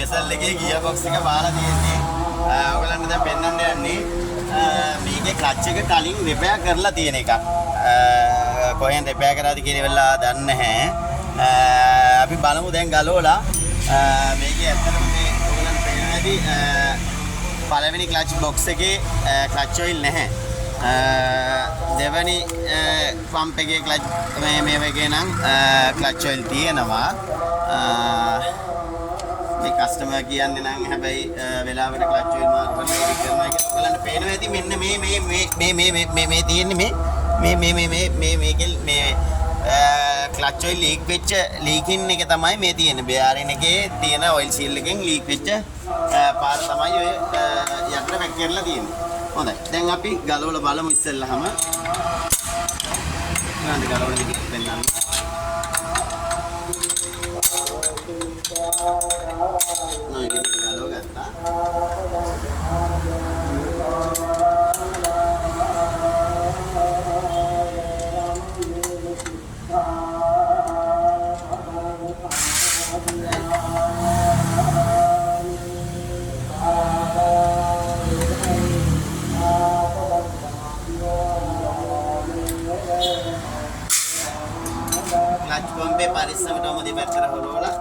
වෙසල් එකේ gear box එක බාලා තියෙන්නේ. ඔයගලන්ට දැන් පෙන්වන්න යන්නේ මේකේ ක්ලච් එක කලින් රිපෙයාර් කරලා තියෙන එකක්. කොහෙන් රිපෙයාර් කරාද කියලා වෙලා දන්නේ නැහැ. අපි බලමු දැන් ගලවලා මේකේ ඇත්තටම මේ ඔයගලන්ට පේනවා ඇති පළවෙනි ක්ලච් බොක්ස් එකේ ක්ලච් ඔයිල් නැහැ. දෙවැනි පම්ප් එකේ ක්ලච් මේ වගේ නම් ක්ලච් ඔයිල් තියෙනවා. මේ කස්ටමර් කියන්නේ නම් හැබැයි වෙලාවට ක්ලච් ඔයිල් මාරු කරලා ඒක කරනවා කියලා ඔයගලන්ට පේනවා ඇති මෙන්න මේ තියෙන්නේ මේකේ මේ ක්ලච් ඔයිල් ලීක් වෙච්ච ලීකින් එක තමයි මේ තියෙන්නේ. බෙයාරින් එකේ තියෙන ඔයිල් සීල් එකෙන් ලීක් වෙච්ච පාර තමයි ඔය යන්න පැක් කරලා තියෙන්නේ. හොඳයි. දැන් අපි ගලවලා බලමු ඉස්සෙල්ලාම. ගන්න ගලවලා දිගට පෙන්නන්න. නෝ ඉතින් ගලව ගත්තා. ක්ලච් පම්පේ පරිස්සමටම දෙපැත්තට හොරවලා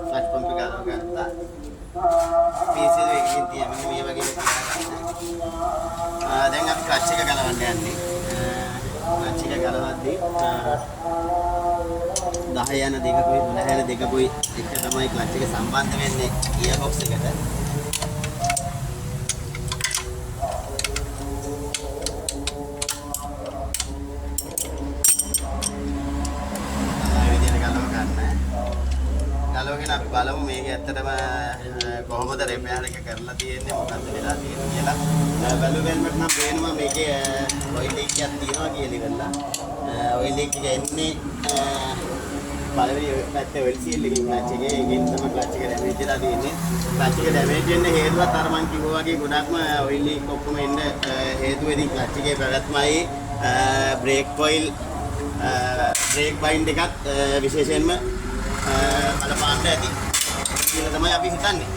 ක්ලච් පම්පේ ගලව ගත්තා. පීසෙ දෙකකින් තියෙන මේ වගේ දැන් අපි ක්ලච් එක ගලවන්න යන්නේ. ක්ලච් එක ගලවද්දී 10 යන දෙකකුයි 12 යන දෙකකුයි එක තමයි ක්ලච් එක සම්බන්ධ වෙන්නේ ගියර් බොක්ස් එකට. ගලවගෙන අපි බලමු මේක ඇත්තටම කොහොමද රිපෙයාර් එක කරලා තියෙන්නේ මොකද්ද වෙලා තියෙන්නේ කියලා. බැලුවෙන්මත් නම් පේනවා මේකේ ඔයිල් ලීක් එකක් තියෙනවා කියලා ඉවරලා. ඔයිල් ලීක් එක එන්නේ පළවෙනි පැත්තේ ඔයිල් සීල් එකකින් ක්ලච් එකේ ඒකෙන් තමයි ක්ලච් එක ඩැමේජ් වෙලා තියෙන්නේ. ක්ලච් එක ඩැමේජ් වෙන්න හේතුවත් අර මම කිව්වා වගේ ගොඩක්ම ඔයිල් ලීක් ඔක්කොම එන්න හේතුව ඉතින් ක්ලච් එකේ පැවැත්මයි බ්‍රේක් කොයිල් බ්‍රේක් බයින්ඩ් එකත් විශේෂයෙන්ම බලපාන්න ඇති කියලා තමයි අපි හිතන්නේ.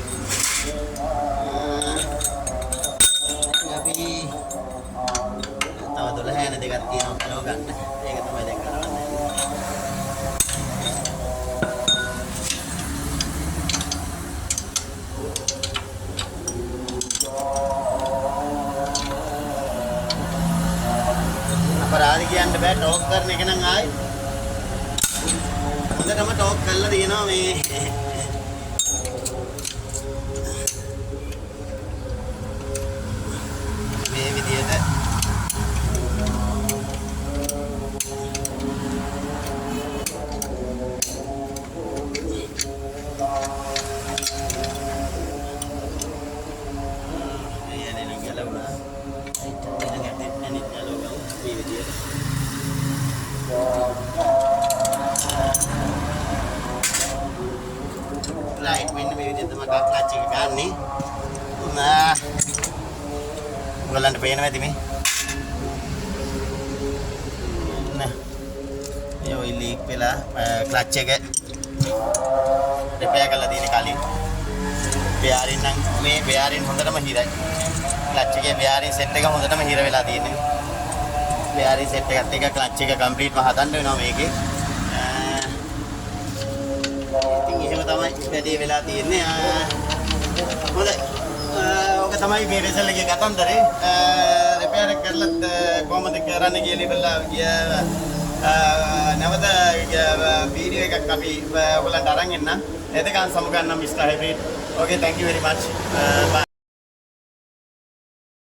අපි තව 12 යන දෙකක් තියෙනවා ගලව ගන්න. ඒක තමයි දැන් ගලවන්නේ. අපරාධ කියන්න බෑ ටෝක් කරන එක නම් ආයි හොඳටම ටෝක් කරලා තියෙනවා මේ විදියට. Right, මෙන්න මේ විදිහට තමයි ක්ලච් එක ගන්නෙ. ඔයගලන්ට පේනවා ඇති මේ. මේ ඔයිල් ලීක් වෙලා ක්ලච් එක රිපෙයාර් කරලා තියෙන කලින්. බෙයාරින් නම් මේ බෙයාරින් හොඳටම හිරයි. ක්ලච් එකේ බෙයාරින් සෙට් එක හොඳටම හිර වෙලා තියෙන්නේ. බෙයාරින් සෙට් එකත් එක්ක ක්ලච් එක කම්ප්ලීට්ම හදන්න වෙනවා මේකේ. එහෙම තමයි වැඩේ වෙලා තියෙන්නේ. හොඳයි. ඔක තමයි මේ වෙසල් එකේ කතන්දරේ. රිපෙයාර් එක කරලත් කොහොමද කරන්න කියලා ඉවරලා නැවත වීඩියෝ එකක් අපි ඔයගලන්ට අරන් එන්න. එතකන් සමු ගන්න mister hybrid. Okay, thank you very much. Bye.